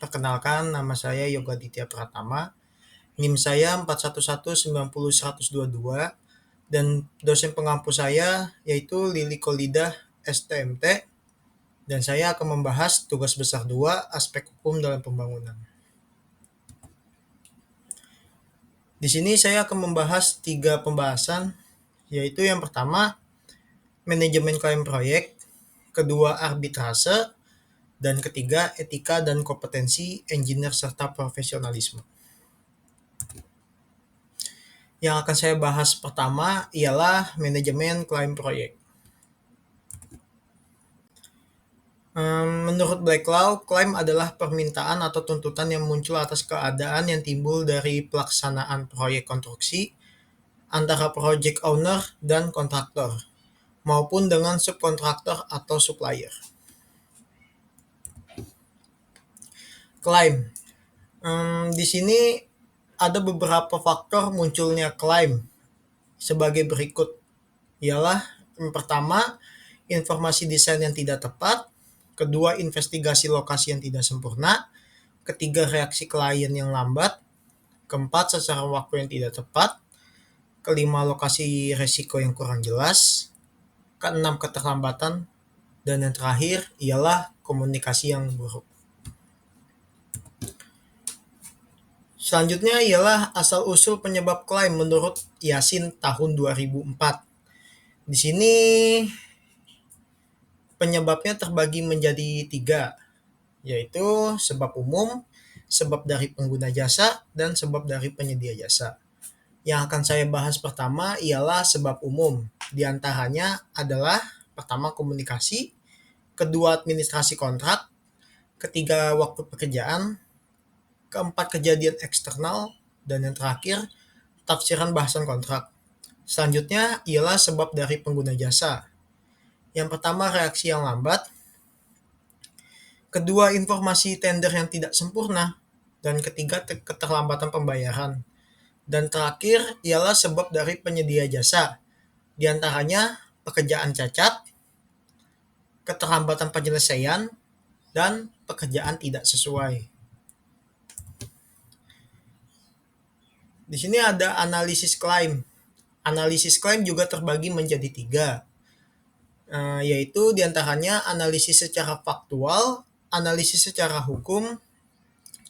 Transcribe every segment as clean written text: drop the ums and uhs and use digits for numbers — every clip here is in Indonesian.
Perkenalkan, nama saya Yoga Ditya Pratama. NIM saya 41190122 dan dosen pengampu saya yaitu Lili Kolidah STMT, dan saya akan membahas tugas besar 2 aspek hukum dalam pembangunan. Di sini saya akan membahas 3 pembahasan, yaitu yang pertama manajemen klaim proyek, kedua arbitrase, dan ketiga etika dan kompetensi engineer serta profesionalisme. Yang akan saya bahas pertama ialah manajemen klaim proyek. Menurut Blacklow, klaim adalah permintaan atau tuntutan yang muncul atas keadaan yang timbul dari pelaksanaan proyek konstruksi antara project owner dan kontraktor, maupun dengan subkontraktor atau supplier. Klaim. Di sini ada beberapa faktor munculnya klaim sebagai berikut. Ialah yang pertama, informasi desain yang tidak tepat, kedua, investigasi lokasi yang tidak sempurna, ketiga, reaksi klien yang lambat, keempat, sasaran waktu yang tidak tepat, kelima, lokasi resiko yang kurang jelas, keenam, keterlambatan, dan yang terakhir ialah komunikasi yang buruk. Selanjutnya ialah asal-usul penyebab klaim menurut Yasin tahun 2004. Di sini penyebabnya terbagi menjadi 3, yaitu sebab umum, sebab dari pengguna jasa, dan sebab dari penyedia jasa. Yang akan saya bahas pertama ialah sebab umum. Di antaranya adalah pertama komunikasi, kedua administrasi kontrak, ketiga waktu pekerjaan, keempat kejadian eksternal, dan yang terakhir tafsiran bahasan kontrak. Selanjutnya ialah sebab dari pengguna jasa. Yang pertama reaksi yang lambat, kedua informasi tender yang tidak sempurna, dan ketiga keterlambatan pembayaran. Dan terakhir ialah sebab dari penyedia jasa. Di antaranya pekerjaan cacat, keterlambatan penyelesaian, dan pekerjaan tidak sesuai. Di sini ada analisis klaim. Analisis klaim juga terbagi menjadi 3, yaitu diantaranya analisis secara faktual, analisis secara hukum,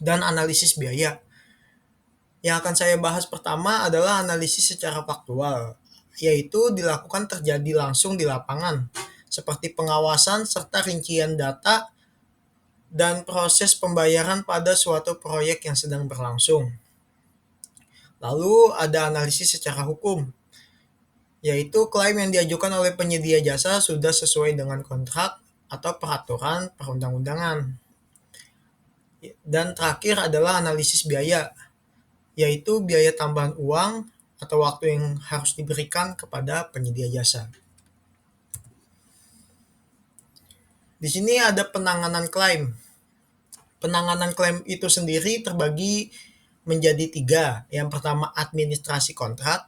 dan analisis biaya. Yang akan saya bahas pertama adalah analisis secara faktual, yaitu dilakukan terjadi langsung di lapangan, seperti pengawasan serta rincian data dan proses pembayaran pada suatu proyek yang sedang berlangsung. Lalu ada analisis secara hukum, yaitu klaim yang diajukan oleh penyedia jasa sudah sesuai dengan kontrak atau peraturan perundang-undangan. Dan terakhir adalah analisis biaya, yaitu biaya tambahan uang atau waktu yang harus diberikan kepada penyedia jasa. Di sini ada penanganan klaim. Penanganan klaim itu sendiri terbagi menjadi 3. Yang pertama administrasi kontrak,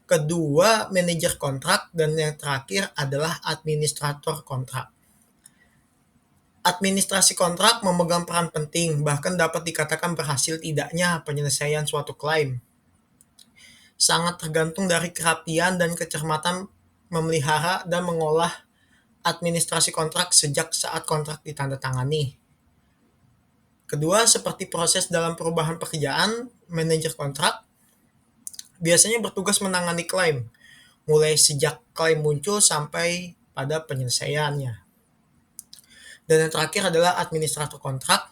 kedua manajer kontrak, dan yang terakhir adalah administrator kontrak. Administrasi kontrak memegang peran penting, bahkan dapat dikatakan berhasil tidaknya penyelesaian suatu klaim. Sangat tergantung dari kerapian dan kecermatan memelihara dan mengolah administrasi kontrak sejak saat kontrak ditandatangani. Kedua, seperti proses dalam perubahan pekerjaan, manajer kontrak biasanya bertugas menangani klaim, mulai sejak klaim muncul sampai pada penyelesaiannya. Dan yang terakhir adalah administrator kontrak,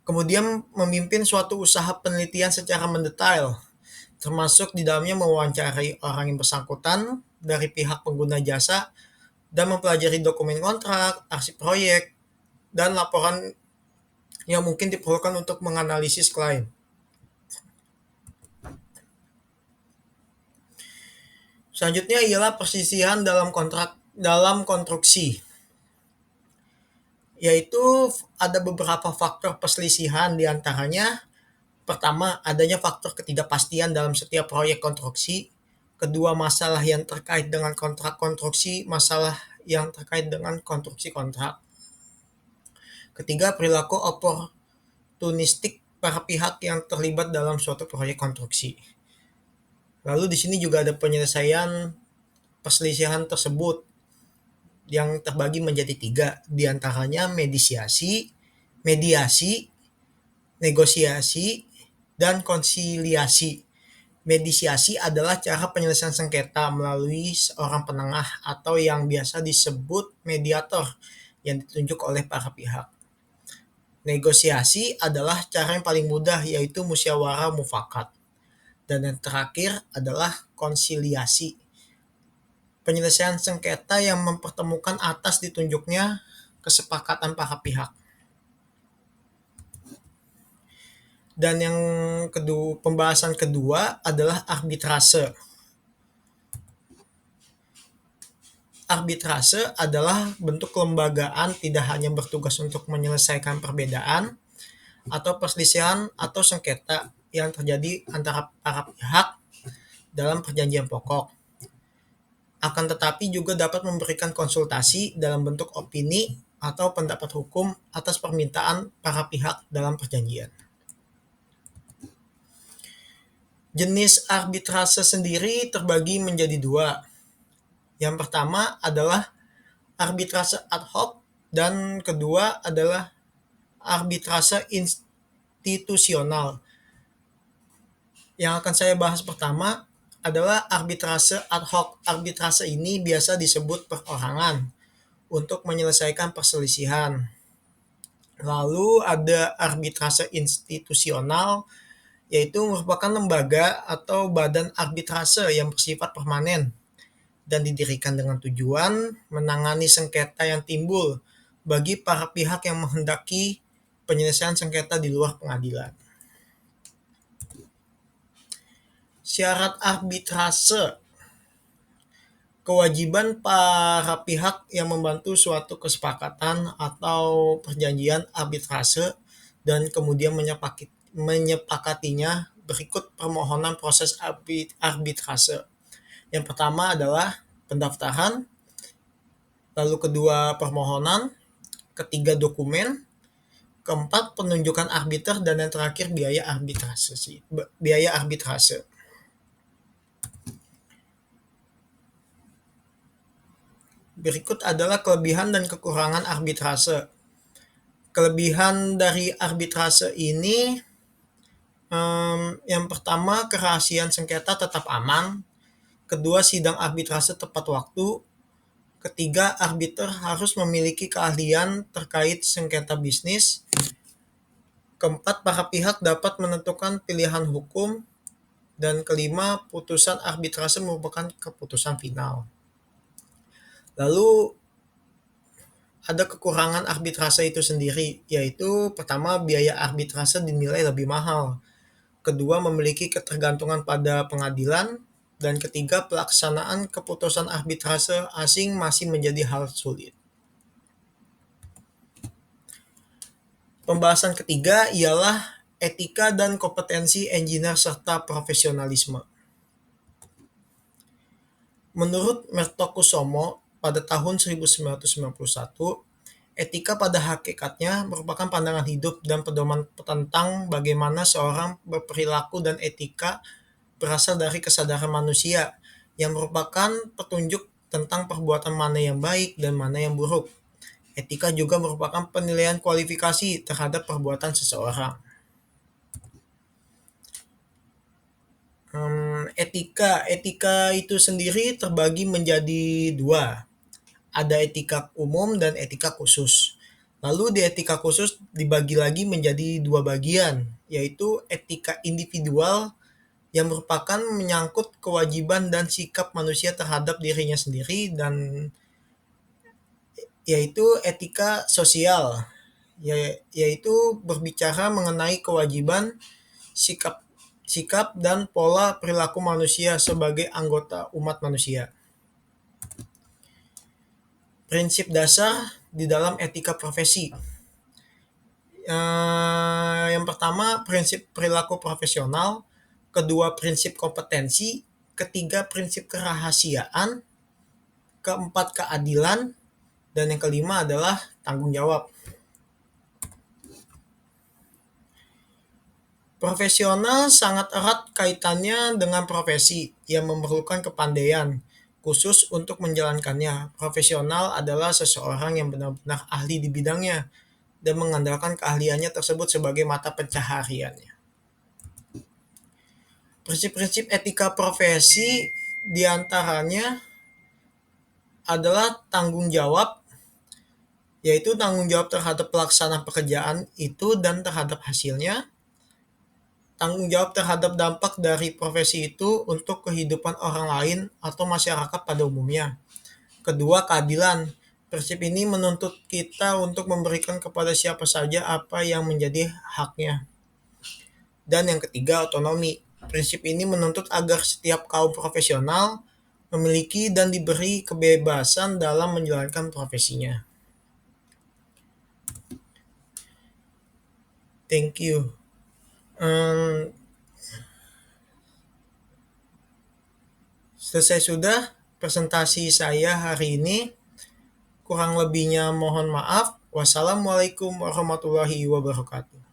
kemudian memimpin suatu usaha penelitian secara mendetail, termasuk di dalamnya mewawancarai orang yang bersangkutan dari pihak pengguna jasa dan mempelajari dokumen kontrak, arsip proyek, dan laporan yang mungkin diperlukan untuk menganalisis klaim. Selanjutnya ialah persisihan dalam konstruksi, yaitu ada beberapa faktor perselisihan, diantaranya pertama adanya faktor ketidakpastian dalam setiap proyek konstruksi, kedua masalah yang terkait dengan kontrak konstruksi, masalah yang terkait dengan konstruksi kontrak. Ketiga, perilaku oportunistik para pihak yang terlibat dalam suatu proyek konstruksi. Lalu di sini juga ada penyelesaian perselisihan tersebut yang terbagi menjadi tiga, diantaranya mediasi, negosiasi, dan konsiliasi. Mediasi adalah cara penyelesaian sengketa melalui seorang penengah atau yang biasa disebut mediator yang ditunjuk oleh para pihak. Negosiasi adalah cara yang paling mudah, yaitu musyawarah mufakat. Dan yang terakhir adalah konsiliasi, penyelesaian sengketa yang mempertemukan atas ditunjuknya kesepakatan para pihak. Dan yang kedua, pembahasan kedua adalah arbitrase. Arbitrase adalah bentuk kelembagaan tidak hanya bertugas untuk menyelesaikan perbedaan atau perselisihan atau sengketa yang terjadi antara para pihak dalam perjanjian pokok. Akan tetapi juga dapat memberikan konsultasi dalam bentuk opini atau pendapat hukum atas permintaan para pihak dalam perjanjian. Jenis arbitrase sendiri terbagi menjadi dua. Yang pertama adalah arbitrase ad hoc dan kedua adalah arbitrase institusional. Yang akan saya bahas pertama adalah arbitrase ad hoc. Arbitrase ini biasa disebut perorangan untuk menyelesaikan perselisihan. Lalu ada arbitrase institusional, yaitu merupakan lembaga atau badan arbitrase yang bersifat permanen dan didirikan dengan tujuan menangani sengketa yang timbul bagi para pihak yang menghendaki penyelesaian sengketa di luar pengadilan. Syarat arbitrase: kewajiban para pihak yang membantu suatu kesepakatan atau perjanjian arbitrase dan kemudian menyepakatinya berikut permohonan proses arbitrase. Yang pertama adalah pendaftaran, lalu kedua permohonan, ketiga dokumen, keempat penunjukan arbiter, dan yang terakhir biaya arbitrase. Berikut adalah kelebihan dan kekurangan arbitrase. Kelebihan dari arbitrase ini, yang pertama, kerahasiaan sengketa tetap aman. Kedua, sidang arbitrase tepat waktu. Ketiga, arbiter harus memiliki keahlian terkait sengketa bisnis. Keempat, para pihak dapat menentukan pilihan hukum. Dan kelima, putusan arbitrase merupakan keputusan final. Lalu ada kekurangan arbitrase itu sendiri, yaitu pertama, biaya arbitrase dinilai lebih mahal. Kedua, memiliki ketergantungan pada pengadilan. Dan ketiga, pelaksanaan keputusan arbitrase asing masih menjadi hal sulit. Pembahasan ketiga ialah etika dan kompetensi engineer serta profesionalisme. Menurut Mertokusomo pada tahun 1991, etika pada hakikatnya merupakan pandangan hidup dan pedoman tentang bagaimana seorang berperilaku, dan etika berasal dari kesadaran manusia yang merupakan petunjuk tentang perbuatan mana yang baik dan mana yang buruk. Etika juga merupakan penilaian kualifikasi terhadap perbuatan seseorang. Etika itu sendiri terbagi menjadi dua. Ada etika umum dan etika khusus. Lalu di etika khusus dibagi lagi menjadi dua bagian, yaitu etika individual yang merupakan menyangkut kewajiban dan sikap manusia terhadap dirinya sendiri, dan yaitu etika sosial, yaitu berbicara mengenai kewajiban, sikap dan pola perilaku manusia sebagai anggota umat manusia. Prinsip dasar di dalam etika profesi. Yang pertama, prinsip perilaku profesional. Kedua, prinsip kompetensi. Ketiga, prinsip kerahasiaan. Keempat, keadilan. Dan yang kelima adalah tanggung jawab. Profesional sangat erat kaitannya dengan profesi yang memerlukan kepandaian khusus untuk menjalankannya. Profesional adalah seseorang yang benar-benar ahli di bidangnya dan mengandalkan keahliannya tersebut sebagai mata pencahariannya. Prinsip-prinsip etika profesi diantaranya adalah tanggung jawab, yaitu tanggung jawab terhadap pelaksanaan pekerjaan itu dan terhadap hasilnya. Tanggung jawab terhadap dampak dari profesi itu untuk kehidupan orang lain atau masyarakat pada umumnya. Kedua, keadilan. Prinsip ini menuntut kita untuk memberikan kepada siapa saja apa yang menjadi haknya. Dan yang ketiga, otonomi. Prinsip ini menuntut agar setiap kaum profesional memiliki dan diberi kebebasan dalam menjalankan profesinya. Thank you. Selesai sudah presentasi saya hari ini. Kurang lebihnya mohon maaf. Wassalamualaikum warahmatullahi wabarakatuh.